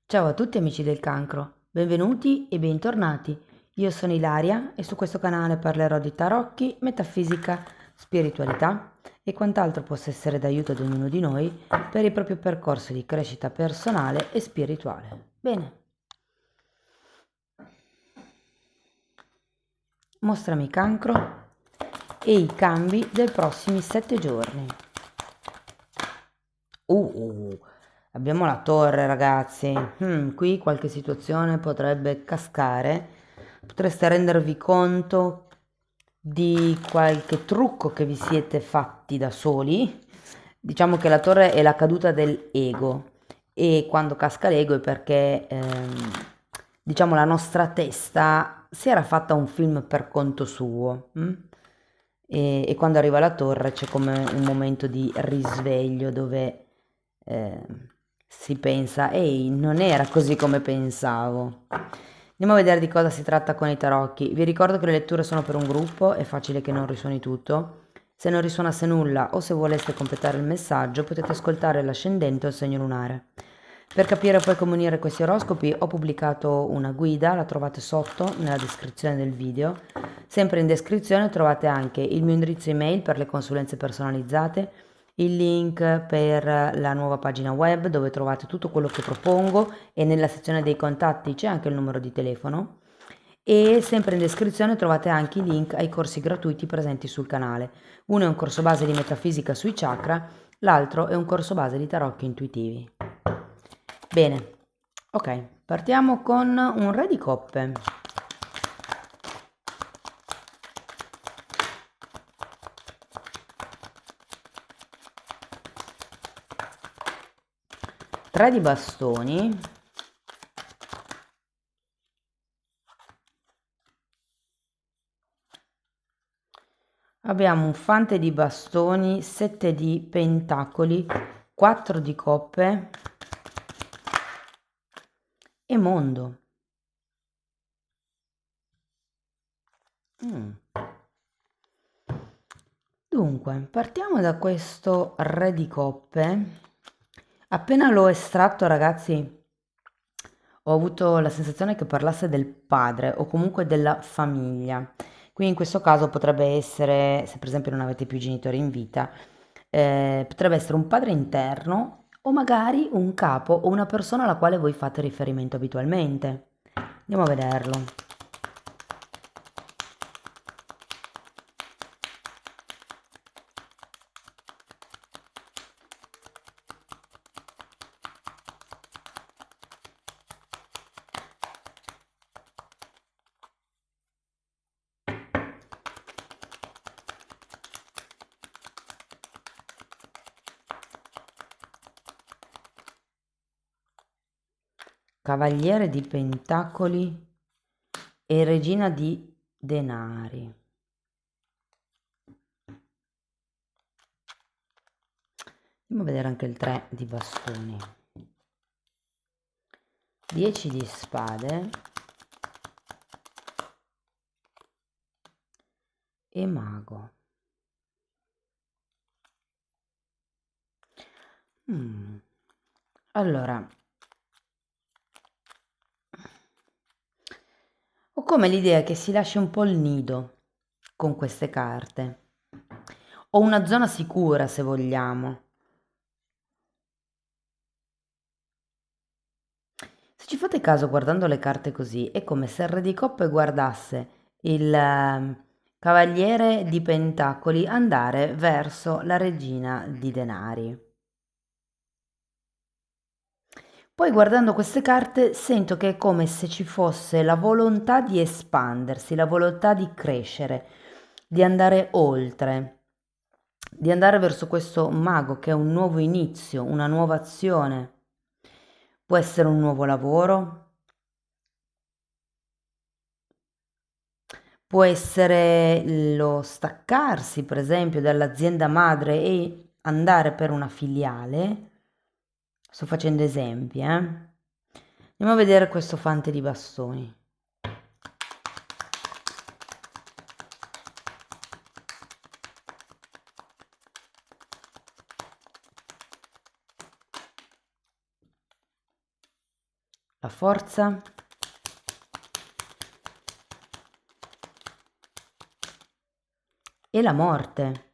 Ciao a tutti amici del cancro, benvenuti e bentornati. Io sono Ilaria e su questo canale parlerò di tarocchi, metafisica, spiritualità e quant'altro possa essere d'aiuto ad ognuno di noi per il proprio percorso di crescita personale e spirituale. Bene, mostrami cancro e i cambi dei prossimi 7 giorni. Uh, abbiamo la torre, ragazzi. Qui qualche situazione potrebbe cascare. Potreste rendervi conto di qualche trucco che vi siete fatti da soli. Diciamo che la torre è la caduta dell'ego e quando casca l'ego è perché, diciamo, la nostra testa si era fatta un film per conto suo. E quando arriva la torre c'è come un momento di risveglio dove eh, si pensa, ehi, non era così come pensavo. Andiamo a vedere di cosa si tratta con i tarocchi. Vi ricordo che le letture sono per un gruppo, è facile che non risuoni tutto. Se non risuonasse nulla o se voleste completare il messaggio, potete ascoltare l'ascendente o il segno lunare. Per capire poi come unire questi oroscopi ho pubblicato una guida, la trovate sotto nella descrizione del video. Sempre in descrizione trovate anche il mio indirizzo email per le consulenze personalizzate, il link per la nuova pagina web dove trovate tutto quello che propongo e nella sezione dei contatti c'è anche il numero di telefono. E sempre in descrizione trovate anche i link ai corsi gratuiti presenti sul canale. Uno è un corso base di metafisica sui chakra, l'altro è un corso base di tarocchi intuitivi. Bene, ok, partiamo con un re di coppe. Tre di bastoni. Abbiamo un fante di bastoni, 7 di pentacoli, 4 di coppe e mondo. Mm. Dunque, partiamo da questo re di coppe. Appena l'ho estratto, ragazzi, ho avuto la sensazione che parlasse del padre o comunque della famiglia. Qui in questo caso potrebbe essere, se per esempio non avete più genitori in vita, potrebbe essere un padre interno o magari un capo o una persona alla quale voi fate riferimento abitualmente. Andiamo a vederlo. Cavaliere di Pentacoli e Regina di Denari. Andiamo a vedere anche il 3 di bastoni. 10 di spade e mago. Mm. Allora, ho come l'idea che si lasci un po' il nido con queste carte. O una zona sicura, se vogliamo. Se ci fate caso guardando le carte così, è come se il Re di Coppe guardasse il Cavaliere di Pentacoli andare verso la Regina di Denari. Poi guardando queste carte sento che è come se ci fosse la volontà di espandersi, la volontà di crescere, di andare oltre, di andare verso questo mago che è un nuovo inizio, una nuova azione. Può essere un nuovo lavoro, può essere lo staccarsi, per esempio, dall'azienda madre e andare per una filiale. Sto facendo esempi, eh. Andiamo a vedere questo fante di bastoni. la forza e la morte.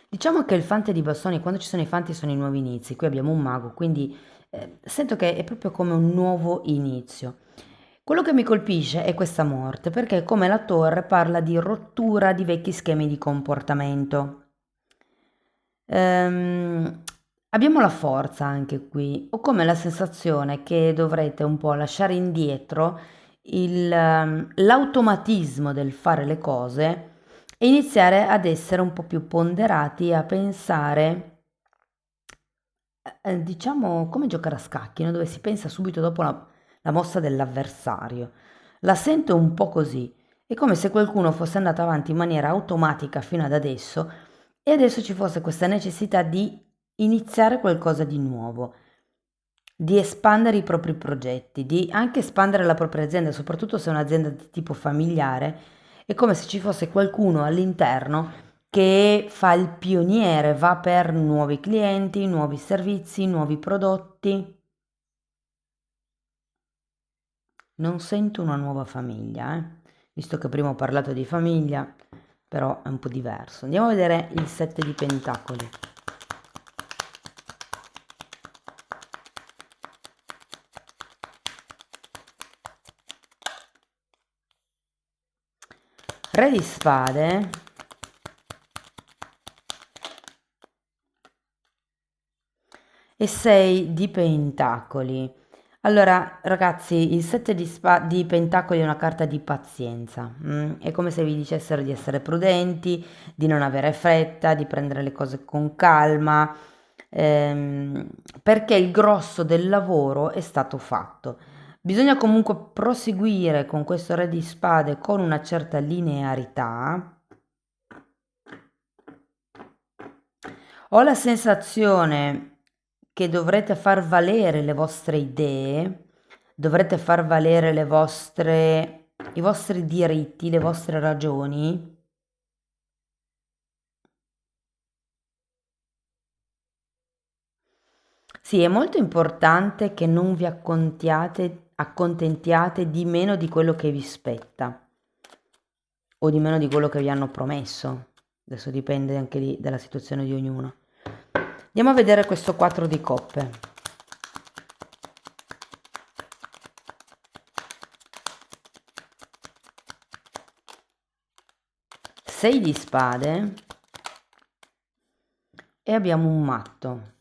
Diciamo che il fante di bastoni, quando ci sono i fanti sono i nuovi inizi, qui abbiamo un mago, quindi sento che è proprio come un nuovo inizio. Quello che mi colpisce è questa morte, perché come la torre parla di rottura di vecchi schemi di comportamento. Ehm, abbiamo la forza anche qui, ho come la sensazione che dovrete un po' lasciare indietro l'automatismo del fare le cose e iniziare ad essere un po' più ponderati, a pensare, diciamo, come giocare a scacchi, no? Dove si pensa subito dopo la mossa dell'avversario. La sento un po' così. È come se qualcuno fosse andato avanti in maniera automatica fino ad adesso e adesso ci fosse questa necessità di iniziare qualcosa di nuovo, di espandere i propri progetti, di anche espandere la propria azienda, soprattutto se è un'azienda di tipo familiare, è come se ci fosse qualcuno all'interno che fa il pioniere, va per nuovi clienti, nuovi servizi, nuovi prodotti. Non sento una nuova famiglia, visto che prima ho parlato di famiglia, però è un po' diverso. Andiamo a vedere il 7 di pentacoli. Re di spade e 6 di pentacoli. Allora, ragazzi, il 7 di pentacoli è una carta di pazienza. È come se vi dicessero di essere prudenti, di non avere fretta, di prendere le cose con calma, ehm, perché il grosso del lavoro è stato fatto. Bisogna comunque proseguire con questo re di spade con una certa linearità. Ho la sensazione che dovrete far valere le vostre idee, dovrete far valere i vostri diritti, le vostre ragioni. Sì, è molto importante che non vi accontentiate di meno di quello che vi spetta o di meno di quello che vi hanno promesso. Adesso dipende anche lì dalla situazione di ognuno. Andiamo a vedere questo 4 di coppe. Sei di spade e abbiamo un matto.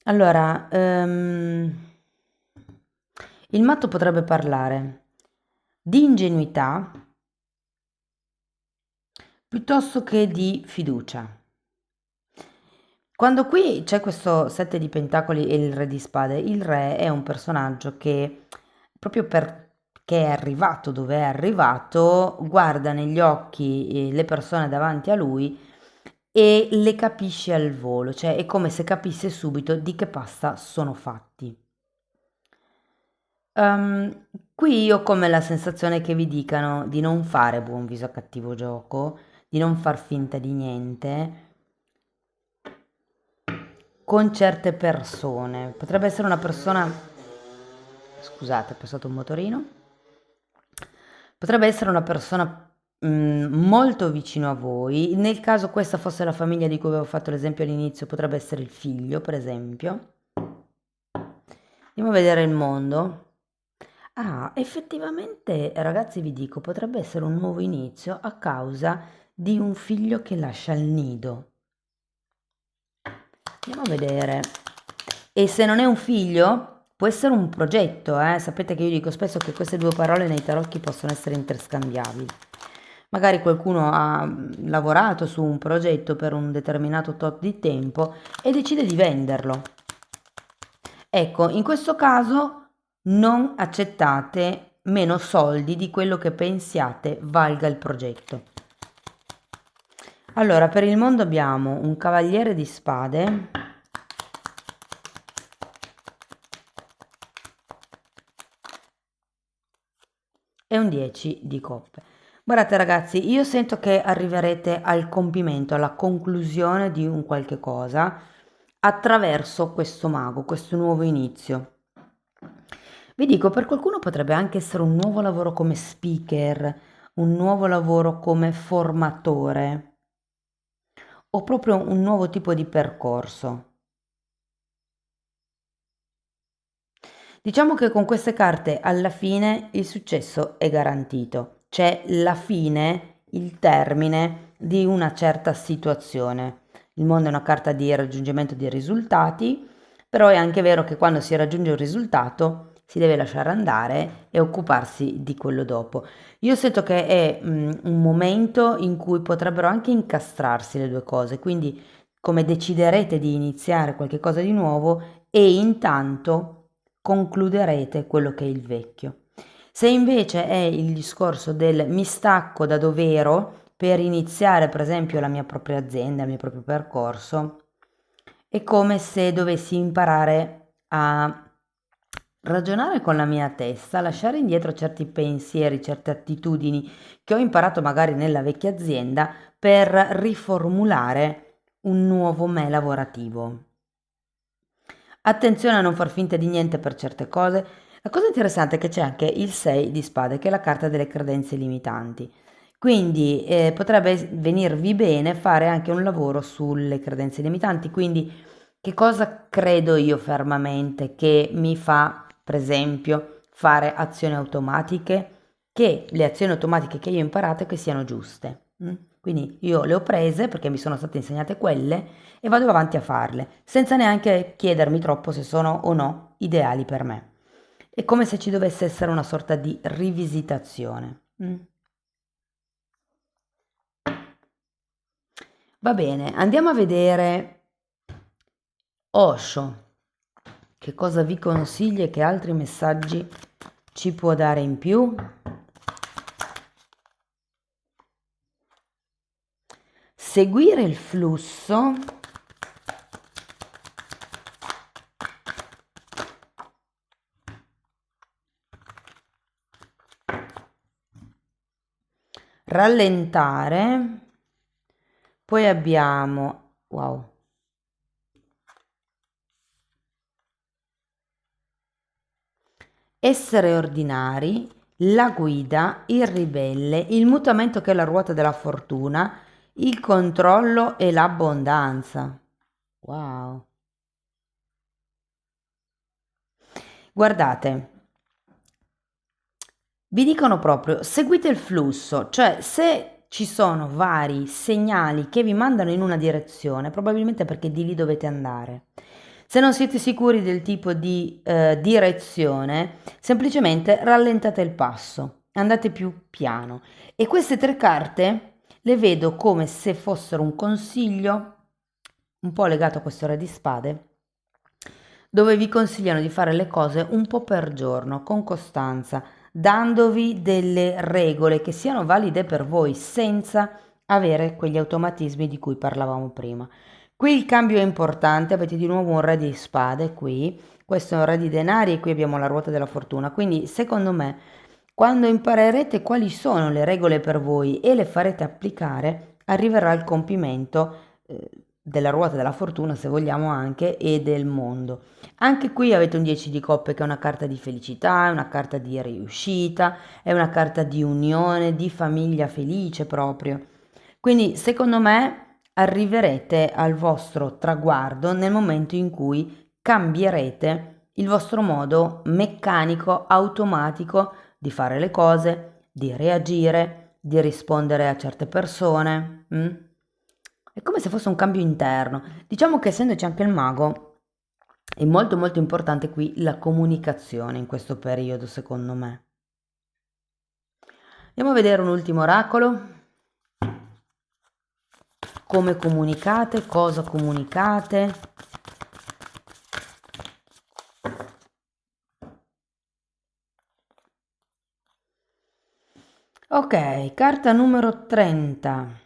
Allora, il matto potrebbe parlare di ingenuità piuttosto che di fiducia. Quando qui c'è questo 7 di pentacoli e il re di spade, il re è un personaggio che proprio perché è arrivato dove è arrivato, guarda negli occhi le persone davanti a lui e le capisce al volo, cioè è come se capisse subito di che pasta sono fatti. Qui io ho come la sensazione che vi dicano di non fare buon viso a cattivo gioco, di non far finta di niente con certe persone. Potrebbe essere una persona, scusate, è passato un motorino. Potrebbe essere una persona molto vicino a voi. Nel caso questa fosse la famiglia di cui avevo fatto l'esempio all'inizio, potrebbe essere il figlio, per esempio. Andiamo a vedere il mondo. Ah, effettivamente, ragazzi, vi dico, potrebbe essere un nuovo inizio a causa di un figlio che lascia il nido. Andiamo a vedere. E se non è un figlio, può essere un progetto, eh? Sapete che io dico spesso che queste due parole nei tarocchi possono essere interscambiabili. Magari qualcuno ha lavorato su un progetto per un determinato tot di tempo e decide di venderlo. Ecco, in questo caso non accettate meno soldi di quello che pensiate valga il progetto. Allora, per il mondo abbiamo un cavaliere di spade e un 10 di coppe. Guardate ragazzi, io sento che arriverete al compimento, alla conclusione di un qualche cosa attraverso questo mago, questo nuovo inizio. Vi dico, per qualcuno potrebbe anche essere un nuovo lavoro come speaker, un nuovo lavoro come formatore o proprio un nuovo tipo di percorso. Diciamo che con queste carte alla fine il successo è garantito, c'è la fine, il termine di una certa situazione. Il mondo è una carta di raggiungimento di risultati, però è anche vero che quando si raggiunge un risultato si deve lasciare andare e occuparsi di quello dopo. Io sento che è un momento in cui potrebbero anche incastrarsi le due cose, quindi come deciderete di iniziare qualche cosa di nuovo e intanto concluderete quello che è il vecchio. Se invece è il discorso del mi stacco da dov'ero per iniziare per esempio la mia propria azienda, il mio proprio percorso, è come se dovessi imparare a ragionare con la mia testa, lasciare indietro certi pensieri, certe attitudini che ho imparato magari nella vecchia azienda per riformulare un nuovo me lavorativo. Attenzione a non far finta di niente per certe cose. La cosa interessante è che c'è anche il 6 di spade, che è la carta delle credenze limitanti. Quindi potrebbe venirvi bene fare anche un lavoro sulle credenze limitanti. Quindi che cosa credo io fermamente che mi fa, per esempio, fare azioni automatiche? Che le azioni automatiche che io ho imparato che siano giuste. Quindi io le ho prese perché mi sono state insegnate quelle e vado avanti a farle, senza neanche chiedermi troppo se sono o no ideali per me. È come se ci dovesse essere una sorta di rivisitazione. Va bene, andiamo a vedere Osho. Che cosa vi consiglia e che altri messaggi ci può dare in più? Seguire il flusso. Rallentare. Poi abbiamo, wow, essere ordinari, la guida, il ribelle, il mutamento che è la ruota della fortuna, il controllo e l'abbondanza. Wow. Guardate, vi dicono proprio seguite il flusso, cioè se ci sono vari segnali che vi mandano in una direzione, probabilmente perché di lì dovete andare. Se non siete sicuri del tipo di direzione, semplicemente rallentate il passo, andate più piano. E queste tre carte le vedo come se fossero un consiglio, un po' legato a questo re di spade, dove vi consigliano di fare le cose un po' per giorno, con costanza, dandovi delle regole che siano valide per voi, senza avere quegli automatismi di cui parlavamo prima. Qui il cambio è importante, avete di nuovo un re di spade qui, questo è un re di denari e qui abbiamo la ruota della fortuna, quindi secondo me quando imparerete quali sono le regole per voi e le farete applicare, arriverà il compimento della ruota della fortuna, se vogliamo anche, e del mondo. Anche qui avete un 10 di coppe che è una carta di felicità, è una carta di riuscita, è una carta di unione, di famiglia felice proprio. Quindi secondo me arriverete al vostro traguardo nel momento in cui cambierete il vostro modo meccanico, automatico di fare le cose, di reagire, di rispondere a certe persone. È come se fosse un cambio interno. Diciamo che essendoci anche il mago, è molto molto importante qui la comunicazione in questo periodo, secondo me. Andiamo a vedere un ultimo oracolo. Come comunicate, cosa comunicate. Ok, carta numero 30.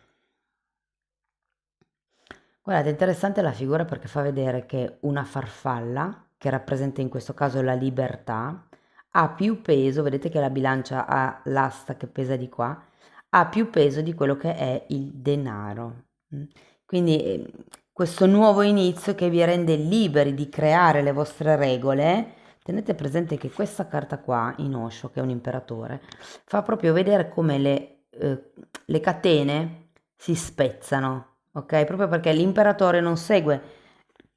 Guardate, è interessante la figura perché fa vedere che una farfalla, che rappresenta in questo caso la libertà, ha più peso, vedete che la bilancia ha l'asta che pesa di qua, ha più peso di quello che è il denaro. Quindi questo nuovo inizio che vi rende liberi di creare le vostre regole, tenete presente che questa carta qua in Osho, che è un imperatore, fa proprio vedere come le catene si spezzano, ok? Proprio perché l'imperatore non segue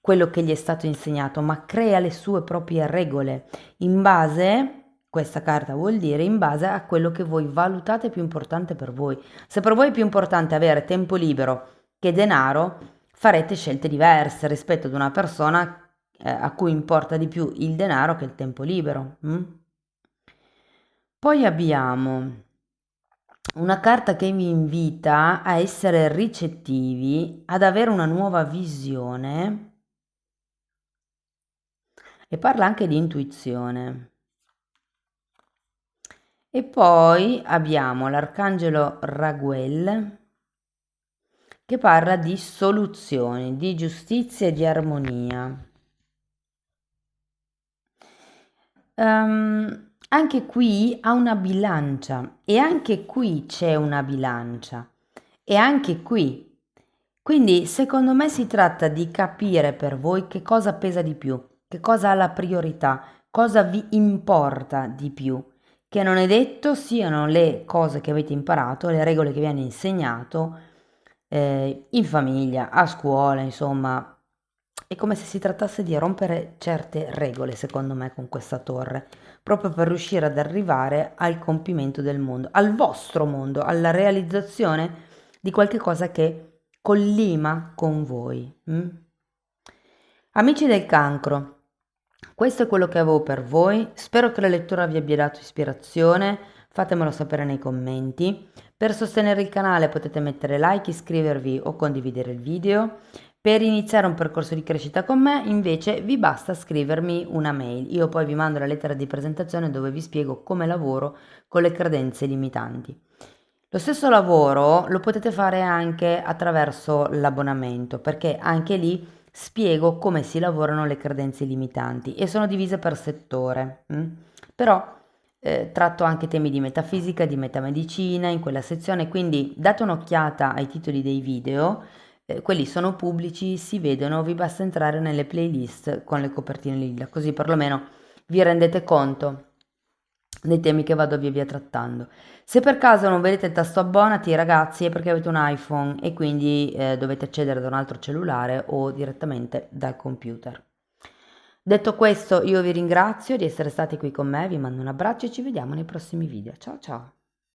quello che gli è stato insegnato, ma crea le sue proprie regole in base, questa carta vuol dire, in base a quello che voi valutate più importante per voi. Se per voi è più importante avere tempo libero che denaro, farete scelte diverse rispetto ad una persona a cui importa di più il denaro che il tempo libero. Poi abbiamo una carta che vi invita a essere ricettivi, ad avere una nuova visione e parla anche di intuizione. E poi abbiamo l'arcangelo Raguel che parla di soluzioni, di giustizia e di armonia. Anche qui ha una bilancia e anche qui c'è una bilancia e anche qui. Quindi secondo me si tratta di capire per voi che cosa pesa di più, che cosa ha la priorità, cosa vi importa di più, che non è detto siano le cose che avete imparato, le regole che vi hanno insegnato in famiglia, a scuola, insomma. È come se si trattasse di rompere certe regole, secondo me, con questa torre, proprio per riuscire ad arrivare al compimento del mondo, al vostro mondo, alla realizzazione di qualche cosa che collima con voi. Amici del cancro, questo è quello che avevo per voi. Spero che la lettura vi abbia dato ispirazione. Fatemelo sapere nei commenti. Per sostenere il canale potete mettere like, iscrivervi o condividere il video. Per iniziare un percorso di crescita con me, invece, vi basta scrivermi una mail. Io poi vi mando la lettera di presentazione dove vi spiego come lavoro con le credenze limitanti. Lo stesso lavoro lo potete fare anche attraverso l'abbonamento, perché anche lì spiego come si lavorano le credenze limitanti e sono divise per settore. Però tratto anche temi di metafisica, di metamedicina in quella sezione, quindi date un'occhiata ai titoli dei video, quelli sono pubblici, si vedono, vi basta entrare nelle playlist con le copertine lilla, così perlomeno vi rendete conto dei temi che vado via via trattando. Se per caso non vedete il tasto abbonati, ragazzi, è perché avete un iPhone e quindi dovete accedere da un altro cellulare o direttamente dal computer. Detto questo, io vi ringrazio di essere stati qui con me, vi mando un abbraccio e ci vediamo nei prossimi video. Ciao ciao!